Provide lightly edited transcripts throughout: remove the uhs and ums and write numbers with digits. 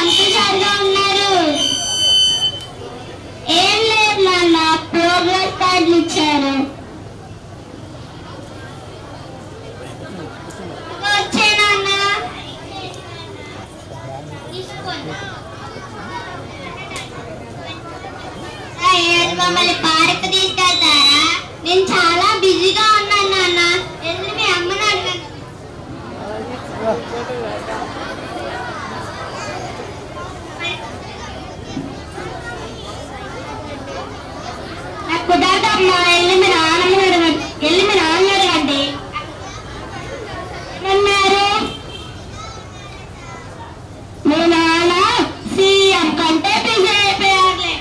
సంతోషంగా ఉన్నారు? ఏం లేదు నాన్న, ప్రోగ్రెస్ కార్డులు ఇచ్చారు. వచ్చే నాన్న మమ్మల్ని పార్క్ తీసుకెళ్తారా? నేను చాలా బిజీగా ఉన్నాను నాన్న. వెళ్ళి మీ అమ్మని అడగండి. నాకు కుదరదమ్మా. వెళ్ళి మీ నాన్నని అడగండి. వెళ్ళి మీ నాన్న అడగండి. అన్నారు మీ నాన్న సీఎం కంటే బిజీ అయిపోయారులే.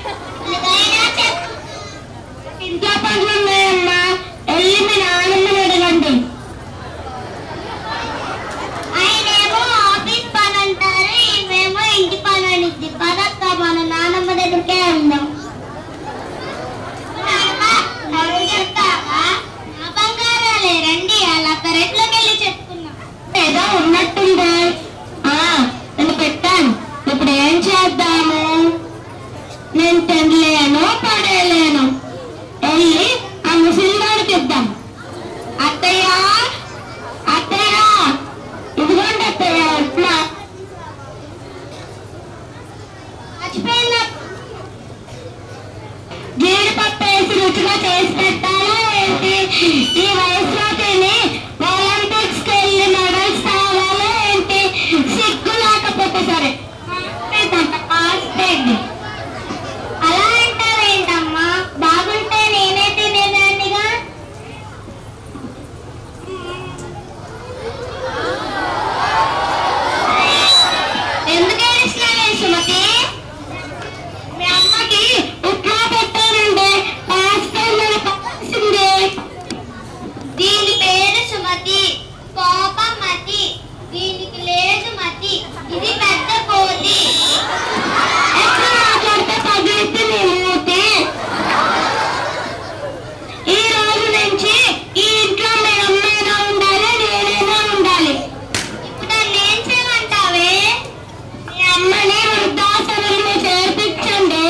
ఇంట్లో పనులు ఉన్నాయమ్మా. వెళ్ళి మీ నాన్నని అడగండి. ఆయనేమో ఆఫీస్ పని అంటారు, ఈమెమో ఇంటి పని అనిద్ది. పదక్క మన నాన్నమ్మ దగ్గరికే ఉందాం. చెప్తావా? నా బంగారాలే రండి, అలా పెరట్లోకి వెళ్ళి చెప్పుకున్నాం. ఏదో ఉన్నట్టుండే. నేను పెట్టాను. ఇప్పుడు ఏం చేద్దాము? నేను తినలేను, పడేయలేను. వెళ్ళి ఆ ముసలివాడికి ఇద్దాం. అత్తయ్య అత్తయ్య, ఇదిగోండి అత్తయ్య. ఎట్లా మర్చిపోయిందా? జీడిపప్పు వేసి రుచిగా చేసి పెట్టాలా ఏంటి? ఈ వయసులో తిని ఒలింపిక్స్కి వెళ్ళి మెడల్స్ కావాలా ఏంటి? సిగ్గు లేకపోతే సరే. అలా అంటారేంటమ్మా? బాగుంటే నేనే తినేదాన్నిగా. ఎందుకు ఏడుస్తున్నావే సుమతి? మీ అమ్మకి ఉప్మా పెట్టానండి. పాసింది. దీని పేరు సుమతి, కోపమతి. దీనికి లేదు మతి. ఇది పెద్ద కోతి. ఎట్లా మాట్లాడితే పగిలితే నీ మూతి. ఈ రోజు నుంచి ఈ ఇంట్లో మీ అమ్మైనా ఉండాలి, నేనైనా ఉండాలి. ఇప్పుడు నన్ను ఏం చేయమంటావే? మీ అమ్మని వృద్ధాశ్రమంలో చేర్పించండి.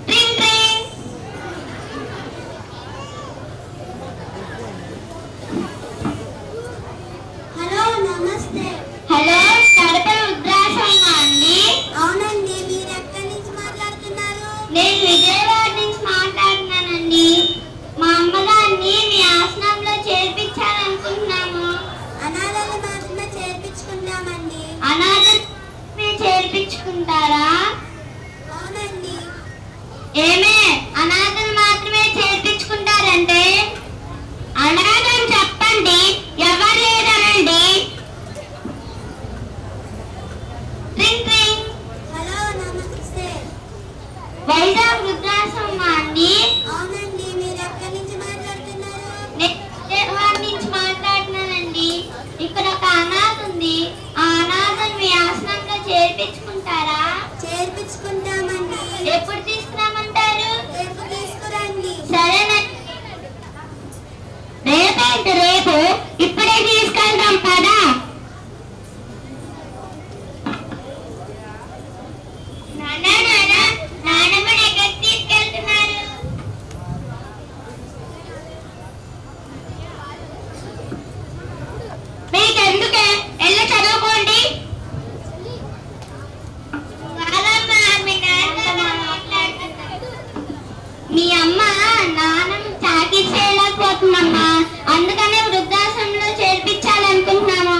ట్రింగ్ ట్రింగ్. హలో నమస్తే. హలో, కడప వృద్ధాశ్రమం అండి? అవునండి. మీరు ఎక్కడి నుంచి మాట్లాడుతున్నారు? నేను విజయవాడ నుంచి మాట్లాడుతున్నానండి. మా అమ్మగారిని మీ ఆశ్రమంలో చేర్పించాలనుకుంటున్నాము. అనాథలు మాత్రమే చేర్పించుకుంటామండి. అనాథలు చేర్పించుకుంటారా? అవునండి. ఏమే అనాథలు మాత్రమే చేర్పించుకుంటారంటే? అనాథని చెప్పండి, ఎవరు లేదనండి. ట్రింగ్ ట్రింగ్. హలో నమస్తే. వైజాగ్ వృద్ధాశ్రమం అండి? అవునండి. మీరు ఎక్కడి నుంచి మాట్లాడుతున్నారు? విజయవాడ నుంచి మాట్లాడుతున్నానండి. ఇక్కడ ఒక అనాథ ఉంది. ఆ అనాథను మీ ఆశ్రమంలో చేర్పించుకుంటారా? చేర్పించుకుంటామండి. ఎప్పుడు తీసుకురామంటారు? రేపు తీసుకురండి. సరేనండి. రేపేంటి? రేపు ఇప్పుడే తీసుకెళ్దాం పదా. నాన్నమ్మని ఎక్కడికి తీసుకెళ్తున్నారు? మీకెందుకే? వెళ్ళి చదువుకోండి. మీ అమ్మ నాన్నను చాకరీ చేయలేకపోతుందమ్మా. అందుకనే వృద్ధాశ్రమంలో చేర్పించాలనుకుంటున్నాము.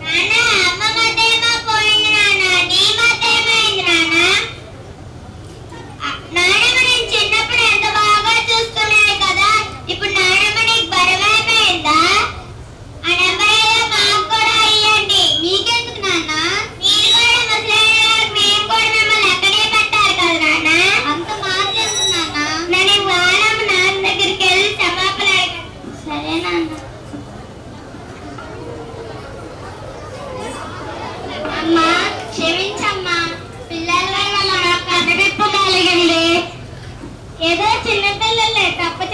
నాన్న, అమ్మ మతేమో పోయింది నాన్న. నీ మతేమైంది నాన్న? నాన్నమ్మ నేను చిన్నప్పుడు ఎంత బాగా చూసుకున్నాను కదా. ఇప్పుడు నాన్నమ్మ నీకు బరువైపోయిందా? ఆ నెంబర్ ఏదో మాకు కూడా ఇయ్యండి. మీకెందుకు నాన్న? మీరు కూడా ముసలి మేము కూడా మిమ్మల్ని ఎక్కడే పెట్టారు కదా నాన్న. అంత మాట్లాడు నాన్న. నేను నాన్నమ్మ నాన్న దగ్గరికి వెళ్ళి క్షమాపణ అడగండి. సరే నాన్న. అమ్మా క్షమించమ్మా. పిల్లల వల్ల నాకు కనువిప్పు కలిగింది. ఏదో చిన్నపిల్లలే, తప్పు